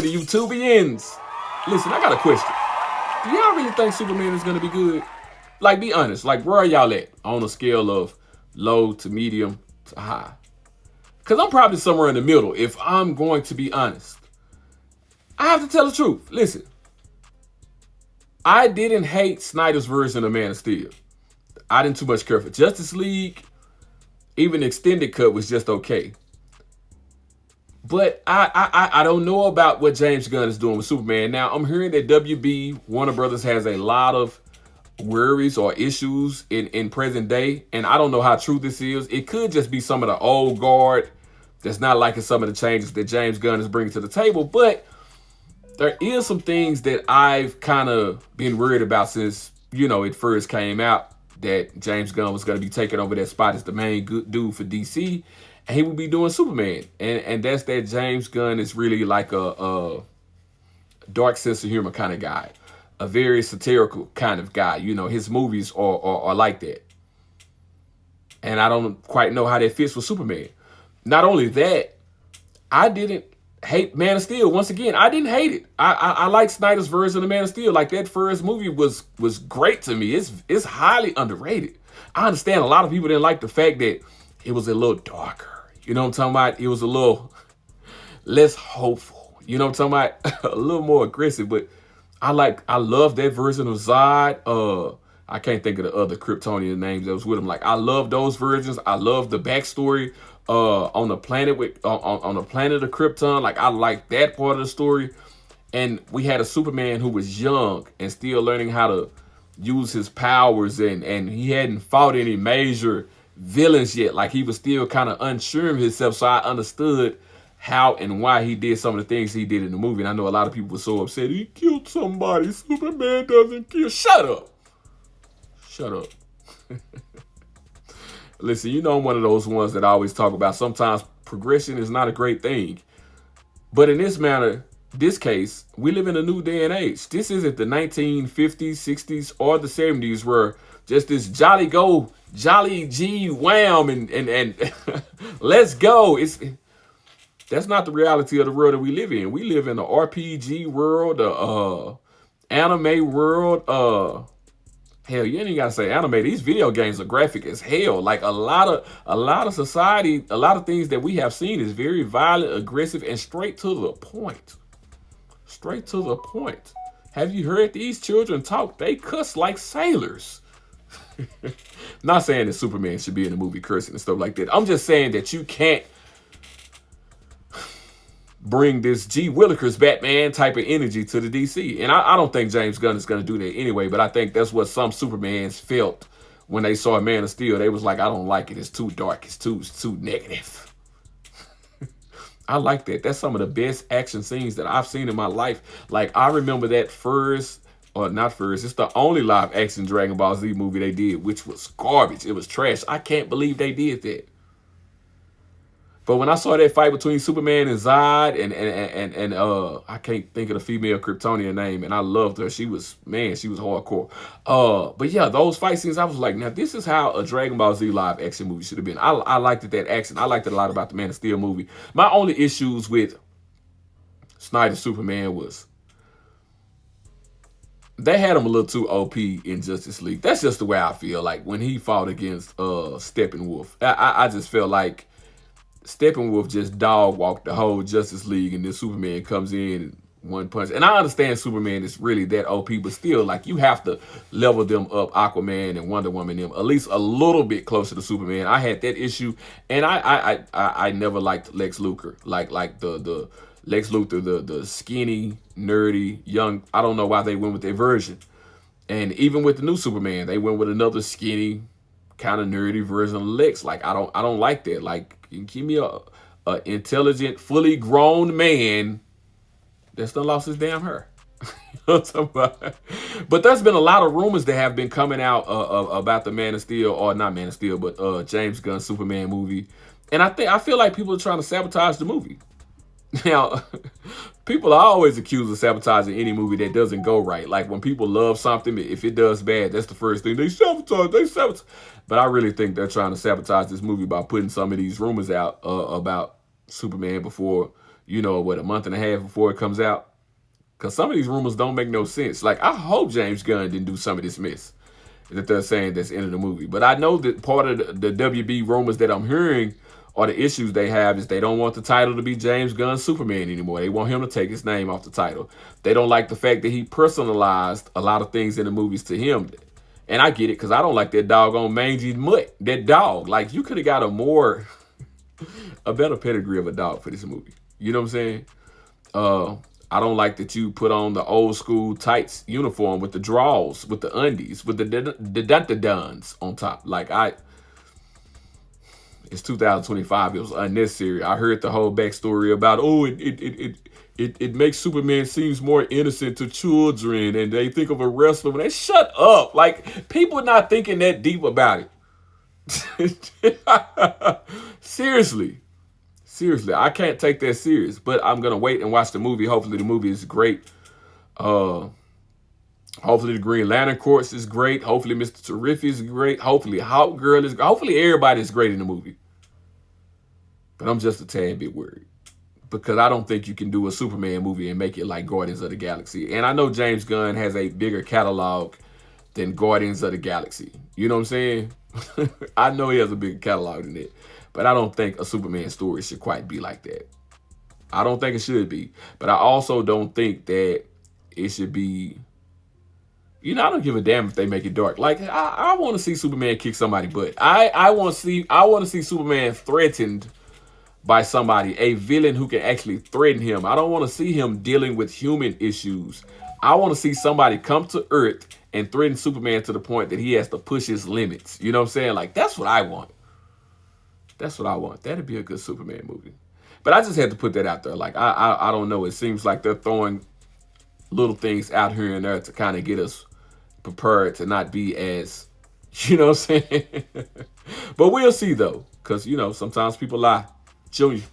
the YouTubians. Listen, I got a question. Do y'all really think Superman is gonna be good? Like, be honest. Like, where are y'all at on a scale of low to medium to high? Because I'm probably somewhere in the middle, if I'm going to be honest. I have to tell the truth. Listen, I didn't hate Snyder's version of Man of Steel. I didn't too much care for Justice League. Even the extended cut was just okay. But I don't know about what James Gunn is doing with Superman. Now, I'm hearing that WB, Warner Brothers, has a lot of worries or issues in present day. And I don't know how true this is. It could just be some of the old guard that's not liking some of the changes that James Gunn is bringing to the table. But there is some things that I've kind of been worried about since, it first came out that James Gunn was going to be taking over that spot as the main good dude for DC. And he would be doing Superman. And that's that James Gunn is really like a dark sense of humor kind of guy. A very satirical kind of guy. His movies are like that. And I don't quite know how that fits with Superman. Not only that, I didn't hate Man of Steel. Once again, I didn't hate it. I like Snyder's version of Man of Steel. Like, that first movie was great to me. It's highly underrated. I understand a lot of people didn't like the fact that it was a little darker. You know what I'm talking about? It was a little less hopeful. You know what I'm talking about? A little more aggressive. But I love that version of Zod. I can't think of the other Kryptonian names that was with him. Like, I love those versions. I love the backstory on the planet on the planet of Krypton. Like, I like that part of the story. And we had a Superman who was young and still learning how to use his powers, and he hadn't fought any major villains yet. Like, he was still kind of unsure of himself. So I understood how and why he did some of the things he did in the movie. And I know a lot of people were so upset. He killed somebody. Superman doesn't kill. Shut up. Listen, I'm one of those ones that I always talk about. Sometimes progression is not a great thing. But in this case, we live in a new day and age. This isn't the 1950s, 60s, or the 70s where just this jolly G wham and let's go. That's not the reality of the world that we live in. We live in the RPG world, the anime world. Hell, you ain't even gotta say anime. These video games are graphic as hell. Like, a lot of society, a lot of things that we have seen is very violent, aggressive, and straight to the point. Straight to the point. Have you heard these children talk? They cuss like sailors. Not saying that Superman should be in the movie cursing and stuff like that. I'm just saying that you can't bring this G. Willikers Batman type of energy to the DC. And I don't think James Gunn is going to do that anyway, but I think that's what some Supermans felt when they saw Man of Steel. They was like, I don't like it. It's too dark. It's too negative. I like that. That's some of the best action scenes that I've seen in my life. Like, I remember that it's the only live action Dragon Ball Z movie they did, which was garbage. It was trash. I can't believe they did that. But when I saw that fight between Superman and Zod and I can't think of the female Kryptonian name, and I loved her. She was hardcore. But yeah, those fight scenes, I was like, now this is how a Dragon Ball Z live action movie should have been. I liked that action. I liked it a lot about the Man of Steel movie. My only issues with Snyder's Superman was they had him a little too OP in Justice League. That's just the way I feel. Like, when he fought against Steppenwolf, I just felt like Steppenwolf just dog walked the whole Justice League, and then Superman comes in and one punch. And I understand Superman is really that OP, but still, like, you have to level them up, Aquaman and Wonder Woman, them at least a little bit closer to Superman. I had that issue, and I never liked Lex Luthor, like the Lex Luthor, the skinny, nerdy, young. I don't know why they went with their version. And even with the new Superman, they went with another skinny, kind of nerdy version of Lex. Like, I don't like that. Like, give me a intelligent, fully grown man that's done lost his damn hair. But there's been a lot of rumors that have been coming out about the Man of Steel, or not Man of Steel, but James Gunn Superman movie. And I feel like people are trying to sabotage the movie. Now, people are always accused of sabotaging any movie that doesn't go right. Like, when people love something, if it does bad, that's the first thing. They sabotage. But I really think they're trying to sabotage this movie by putting some of these rumors out about Superman before, you know, what, a month and a half before it comes out? Because some of these rumors don't make no sense. Like, I hope James Gunn didn't do some of this mess that they're saying that's in the movie. But I know that part of the WB rumors that I'm hearing, or the issues they have, is they don't want the title to be James Gunn Superman anymore. They want him to take his name off the title. They don't like the fact that he personalized a lot of things in the movies to him. And I get it, because I don't like that doggone mangy mutt. That dog. Like, you could have got a better pedigree of a dog for this movie. You know what I'm saying? I don't like that you put on the old school tights uniform with the draws, with the undies, with the duns on top. Like, it's 2025. It was unnecessary. I heard the whole backstory about, it makes Superman seems more innocent to children, and they think of a wrestler. When they shut up, like, people not thinking that deep about it. Seriously. Seriously, I can't take that serious, but I'm gonna wait and watch the movie. Hopefully the movie is great. Hopefully the Green Lantern Corps is great. Hopefully Mr. Terrific is great. Hopefully Hawk Girl is great. Hopefully everybody is great in the movie. But I'm just a tad bit worried, because I don't think you can do a Superman movie and make it like Guardians of the Galaxy. And I know James Gunn has a bigger catalog than Guardians of the Galaxy. You know what I'm saying? I know he has a bigger catalog than that. But I don't think a Superman story should quite be like that. I don't think it should be. But I also don't think that it should be, I don't give a damn if they make it dark. Like, I want to see Superman kick somebody's butt. I want to see Superman threatened by somebody, a villain who can actually threaten him. I don't want to see him dealing with human issues. I want to see somebody come to Earth and threaten Superman to the point that he has to push his limits. You know what I'm saying? Like, that's what I want. That's what I want. That'd be a good Superman movie. But I just had to put that out there. Like, I don't know. It seems like they're throwing little things out here and there to kind of get us prepared to not be as, you know what I'm saying? But we'll see, though. Because, sometimes people lie. Junior.